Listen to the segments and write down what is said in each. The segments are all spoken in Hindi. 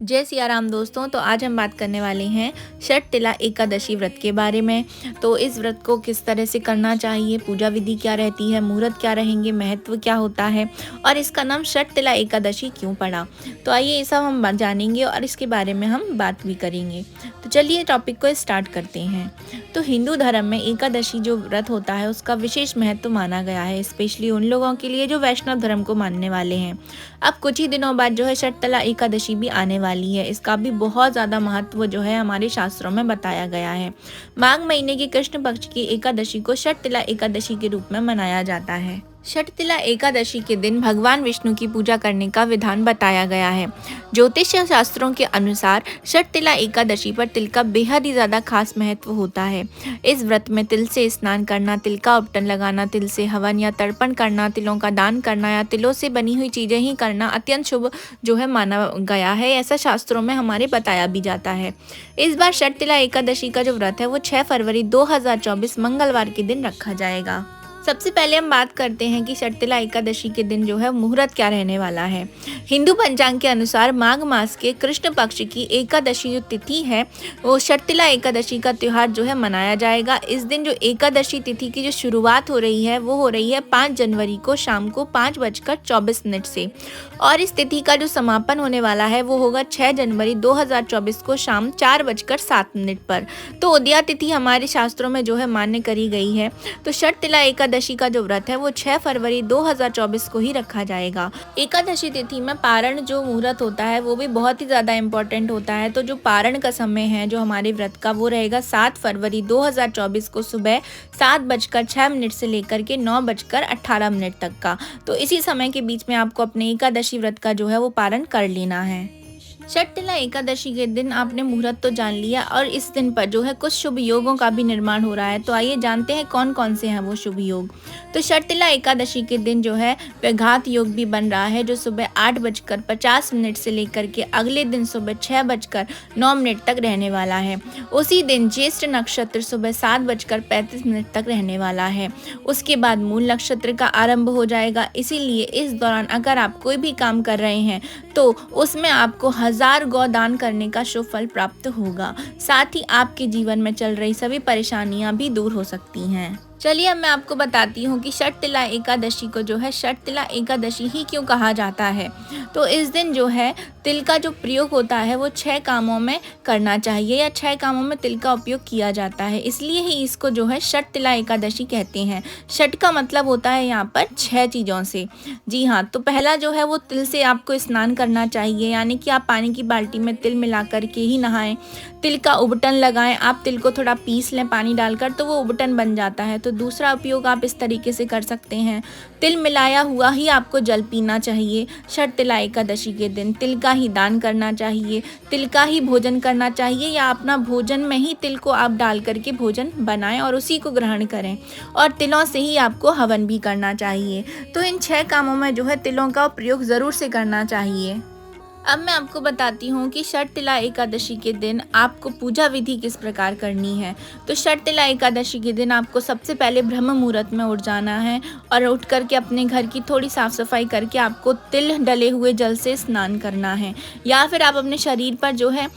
जय सिया राम दोस्तों। तो आज हम बात करने वाले हैं षटतिला एकादशी व्रत के बारे में। तो इस व्रत को किस तरह से करना चाहिए, पूजा विधि क्या रहती है, मुहूर्त क्या रहेंगे, महत्व क्या होता है और इसका नाम षटतिला एकादशी क्यों पड़ा। तो आइए ये सब हम जानेंगे और इसके बारे में हम बात भी करेंगे। तो चलिए टॉपिक को स्टार्ट करते हैं। तो हिंदू धर्म में एकादशी जो व्रत होता है उसका विशेष महत्व माना गया है, स्पेशली उन लोगों के लिए जो वैष्णव धर्म को मानने वाले हैं। अब कुछ ही दिनों बाद जो है षटतिला एकादशी भी आने वाली है। इसका भी बहुत ज़्यादा महत्व जो है हमारे शास्त्रों में बताया गया है। माघ महीने की कृष्ण पक्ष की एकादशी को षटतिला एकादशी के रूप में मनाया जाता है। षटतिला एकादशी के दिन भगवान विष्णु की पूजा करने का विधान बताया गया है। ज्योतिष शास्त्रों के अनुसार षटतिला एकादशी पर तिल का बेहद ही ज़्यादा खास महत्व होता है। इस व्रत में तिल से स्नान करना, तिल का उपटन लगाना, तिल से हवन या तर्पण करना, तिलों का दान करना या तिलों से बनी हुई चीज़ें ही करना अत्यंत शुभ जो है माना गया है। ऐसा शास्त्रों में हमारे बताया भी जाता है। इस बार षटतिला एकादशी का जो व्रत है वो 6 फरवरी 2024 मंगलवार के दिन रखा जाएगा। सबसे पहले हम बात करते हैं कि षटतिला एकादशी के दिन जो है मुहूर्त क्या रहने वाला है। हिंदू पंचांग के अनुसार माघ मास के कृष्ण पक्ष की एकादशी जो तिथि है वो षटतिला एकादशी का त्यौहार जो है मनाया जाएगा। इस दिन जो एकादशी तिथि की जो शुरुआत हो रही है वो हो रही है 5 जनवरी को शाम को 5:24 से, और इस तिथि का जो समापन होने वाला है वो होगा 6 जनवरी 2024 को शाम 4:07 पर। तो उदया तिथि हमारे शास्त्रों में जो है मान्य करी गई है। तो षटतिला एकादशी का जो व्रत है वो 6 फरवरी 2024 को ही रखा जाएगा। एकादशी तिथि में पारण जो मुहूर्त होता है वो भी बहुत ही ज़्यादा इम्पोर्टेंट होता है। तो जो पारण का समय है जो हमारे व्रत का वो रहेगा 7 फरवरी 2024 को सुबह 7:06 से लेकर के 9:18 तक का। तो इसी समय के बीच में आपको अपने एकादशी व्रत का जो है वो पारण कर लेना है। षटतिला एकादशी के दिन आपने मुहूर्त तो जान लिया और इस दिन पर जो है कुछ शुभ योगों का भी निर्माण हो रहा है। तो आइए जानते हैं कौन कौन से हैं वो शुभ योग। तो षटतिला एकादशी के दिन जो है व्याघात योग भी बन रहा है जो सुबह 8:50 से लेकर के अगले दिन सुबह 6:09 तक रहने वाला है। उसी दिन ज्येष्ठ नक्षत्र सुबह 7:35 तक रहने वाला है। उसके बाद मूल नक्षत्र का आरंभ हो जाएगा। इसीलिए इस दौरान अगर आप कोई भी काम कर रहे हैं तो उसमें आपको 1000 गौ दान करने का शुभ फल प्राप्त होगा। साथ ही आपके जीवन में चल रही सभी परेशानियां भी दूर हो सकती हैं। चलिए अब मैं आपको बताती हूँ कि षटतिला एकादशी को जो है षटतिला एकादशी ही क्यों कहा जाता है। तो इस दिन जो है तिल का जो प्रयोग होता है वो 6 कामों में करना चाहिए या 6 कामों में तिल का उपयोग किया जाता है। इसलिए ही इसको जो है षटतिला एकादशी कहते हैं। षट का मतलब होता है यहाँ पर 6 चीज़ों से। जी हाँ, तो पहला जो है वो तिल से आपको स्नान करना चाहिए, यानी कि आप पानी की बाल्टी में तिल मिला करके ही नहाएं। तिल का उबटन लगाएं। आप तिल को थोड़ा पीस लें पानी डालकर तो वो उबटन बन जाता है। तो दूसरा उपयोग आप इस तरीके से कर सकते हैं, तिल मिलाया हुआ ही आपको जल पीना चाहिए। षटतिला एकादशी के दिन तिल का ही दान करना चाहिए, तिल का ही भोजन करना चाहिए या अपना भोजन में ही तिल को आप डाल करके भोजन बनाएं और उसी को ग्रहण करें। और तिलों से ही आपको हवन भी करना चाहिए। तो इन 6 कामों में जो है तिलों का प्रयोग ज़रूर से करना चाहिए। अब मैं आपको बताती हूँ कि षटतिला एकादशी के दिन आपको पूजा विधि किस प्रकार करनी है। तो षटतिला एकादशी के दिन आपको सबसे पहले ब्रह्म मुहूर्त में उठ जाना है और उठ करके अपने घर की थोड़ी साफ सफाई करके आपको तिल डले हुए जल से स्नान करना है, या फिर आप अपने शरीर पर जो है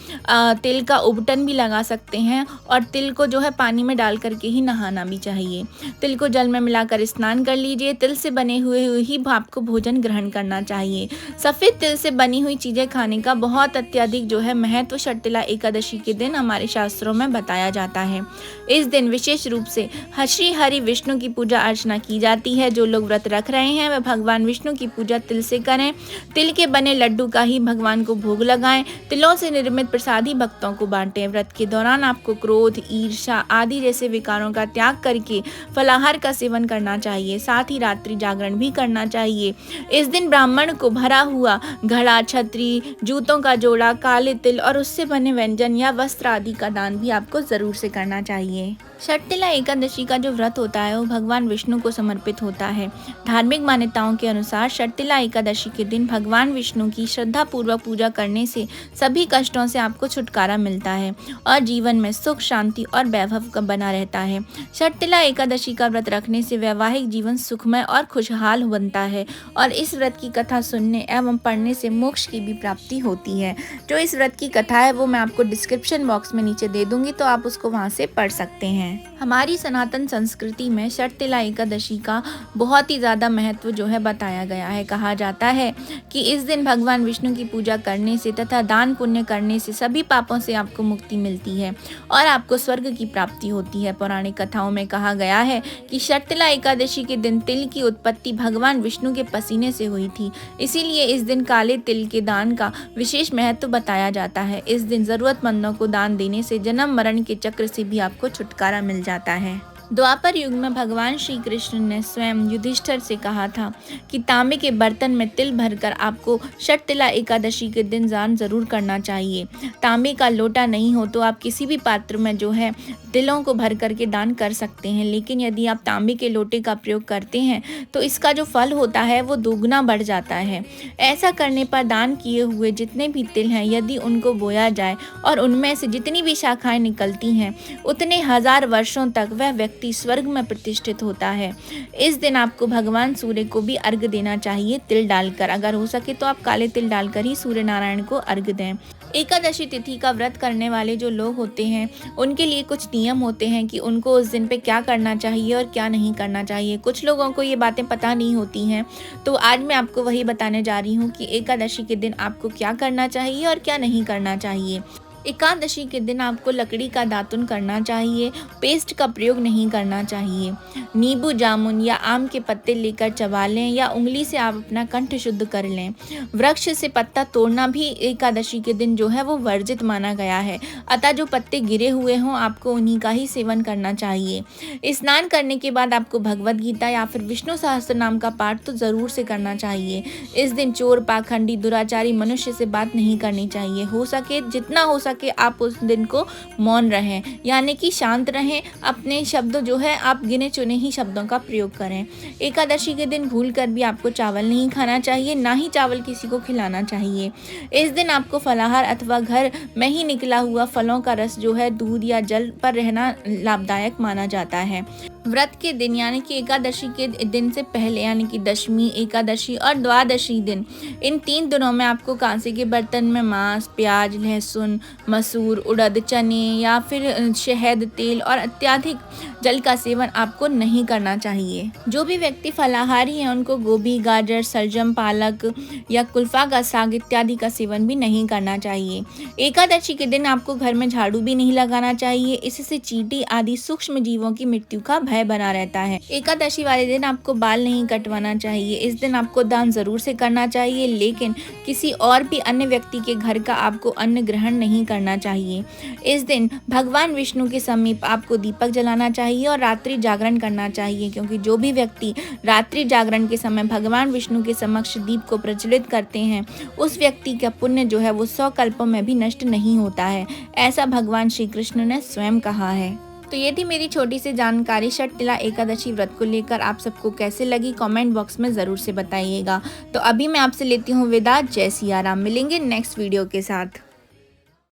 तिल का उबटन भी लगा सकते हैं और तिल को जो है पानी में डाल करके ही नहाना भी चाहिए। तिल को जल में मिलाकर स्नान कर लीजिए। तिल से बने हुए ही आपको भोजन ग्रहण करना चाहिए। सफ़ेद तिल से बनी हुई चीज़ें खाने का बहुत अत्यधिक जो है महत्व षटतिला एकादशी के दिन हमारे शास्त्रों में बताया जाता है। इस दिन विशेष रूप से श्री हरि विष्णु की पूजा अर्चना की जाती है। जो लोग व्रत रख रहे हैं वह भगवान विष्णु की पूजा तिल से करें। तिल के बने लड्डू का ही भगवान को भोग लगाएं। तिलों से निर्मित प्रसाद ही भक्तों को बांटें। व्रत के दौरान आपको क्रोध, ईर्ष्या आदि जैसे विकारों का त्याग करके फलाहार का सेवन करना चाहिए। साथ ही रात्रि जागरण भी करना चाहिए। इस दिन ब्राह्मण को भरा हुआ घड़ा, छतरी, जूतों का जोड़ा, काले तिल और उससे बने व्यंजन या वस्त्र आदि का दान भी आपको जरूर से करना चाहिए। षटतिला एकादशी का जो व्रत होता है वो भगवान विष्णु को समर्पित होता है। धार्मिक मान्यताओं के अनुसार षटतिला एकादशी के दिन भगवान विष्णु की श्रद्धापूर्वक पूजा करने से सभी कष्टों से आपको छुटकारा मिलता है और जीवन में सुख, शांति और वैभव का बना रहता है। षटतिला एकादशी का व्रत रखने से वैवाहिक जीवन सुखमय और खुशहाल बनता है और इस व्रत की कथा सुनने एवं पढ़ने से मोक्ष की भी प्राप्ति होती है। जो इस व्रत की कथा है वो मैं आपको डिस्क्रिप्शन बॉक्स में नीचे दे दूंगी, तो आप उसको वहाँ से पढ़ सकते हैं। हमारी सनातन संस्कृति में षटतिला एकादशी का बहुत ही ज़्यादा महत्व जो है बताया गया है। कहा जाता है कि इस दिन भगवान विष्णु की पूजा करने से तथा दान पुण्य करने से सभी पापों से आपको मुक्ति मिलती है और आपको स्वर्ग की प्राप्ति होती है। पौराणिक कथाओं में कहा गया है कि षटतिला एकादशी के दिन तिल की उत्पत्ति भगवान विष्णु के पसीने से हुई थी, इसीलिए इस दिन काले तिल के दान का विशेष महत्व बताया जाता है। इस दिन जरूरतमंदों को दान देने से जन्म मरण के चक्र से भी आपको छुटकारा मिल जाता है। द्वापर युग में भगवान श्री कृष्ण ने स्वयं युधिष्ठिर से कहा था कि तांबे के बर्तन में तिल भरकर आपको षटतिला एकादशी के दिन दान जरूर करना चाहिए। तांबे का लोटा नहीं हो तो आप किसी भी पात्र में जो है तिलों को भर करके दान कर सकते हैं, लेकिन यदि आप तांबे के लोटे का प्रयोग करते हैं तो इसका जो फल होता है वो दोगुना बढ़ जाता है। ऐसा करने पर दान किए हुए जितने भी तिल हैं यदि उनको बोया जाए और उनमें से जितनी भी शाखाएं निकलती हैं उतने हजार वर्षों तक वह व्यक्ति स्वर्ग में प्रतिष्ठित होता है। इस दिन आपको भगवान सूर्य को भी अर्घ देना चाहिए तिल डालकर। अगर हो सके तो आप काले तिल डालकर ही सूर्य नारायण को अर्घ दें। एकादशी तिथि का व्रत करने वाले जो लोग होते हैं उनके लिए कुछ नियम होते हैं कि उनको उस दिन पे क्या करना चाहिए और क्या नहीं करना चाहिए। कुछ लोगों को ये बातें पता नहीं होती हैं, तो आज मैं आपको वही बताने जा रही हूँ कि एकादशी के दिन आपको क्या करना चाहिए और क्या नहीं करना चाहिए। एकादशी के दिन आपको लकड़ी का दातुन करना चाहिए, पेस्ट का प्रयोग नहीं करना चाहिए। नींबू, जामुन या आम के पत्ते लेकर चबा लें या उंगली से आप अपना कंठ शुद्ध कर लें। वृक्ष से पत्ता तोड़ना भी एकादशी के दिन जो है वो वर्जित माना गया है, अतः जो पत्ते गिरे हुए हों आपको उन्हीं का ही सेवन करना चाहिए। स्नान करने के बाद आपको भगवद गीता या फिर विष्णु सहस्त्र नाम का पाठ तो ज़रूर से करना चाहिए। इस दिन चोर, पाखंडी, दुराचारी मनुष्य से बात नहीं करनी चाहिए। हो सके जितना हो सके आप उस दिन को मौन रहें, यानी कि शांत रहें। अपने शब्द जो है आप गिने चुने ही शब्दों का प्रयोग करें। एकादशी के दिन भूल कर भी आपको चावल नहीं खाना चाहिए, ना ही चावल किसी को खिलाना चाहिए। इस दिन आपको फलाहार अथवा घर में ही निकला हुआ फलों का रस जो है दूध या जल पर रहना लाभदायक माना जाता है। व्रत के दिन यानी कि एकादशी के दिन से पहले यानी कि दशमी, एकादशी और द्वादशी दिन, इन 3 दिनों में आपको कांसे के बर्तन में मांस, प्याज, लहसुन, मसूर, उड़द, चने या फिर शहद, तेल और अत्यधिक जल का सेवन आपको नहीं करना चाहिए। जो भी व्यक्ति फलाहारी हैं उनको गोभी, गाजर, सलजम, पालक या कुल्फा का साग इत्यादि का सेवन भी नहीं करना चाहिए। एकादशी के दिन आपको घर में झाड़ू भी नहीं लगाना चाहिए, इससे चींटी आदि सूक्ष्म जीवों की मृत्यु का भय बना रहता है। एकादशी वाले दिन आपको बाल नहीं कटवाना चाहिए। इस दिन आपको दान जरूर से करना चाहिए, लेकिन किसी और भी अन्य व्यक्ति के घर का आपको अन्न ग्रहण नहीं करना चाहिए। इस दिन भगवान विष्णु के समीप आपको दीपक जलाना चाहिए और रात्रि जागरण करना चाहिए, क्योंकि जो भी व्यक्ति रात्रि जागरण के समय भगवान विष्णु के समक्ष दीप को प्रज्वलित करते हैं उस व्यक्ति का पुण्य जो है वो 100 कल्पों में भी नष्ट नहीं होता है, ऐसा भगवान श्री कृष्ण ने स्वयं कहा है। तो ये थी मेरी छोटी सी जानकारी षटतिला एकादशी व्रत को लेकर। आप सबको कैसे लगी कमेंट बॉक्स में ज़रूर से बताइएगा। तो अभी मैं आपसे लेती हूँ विदा। जय सिया राम। मिलेंगे नेक्स्ट वीडियो के साथ।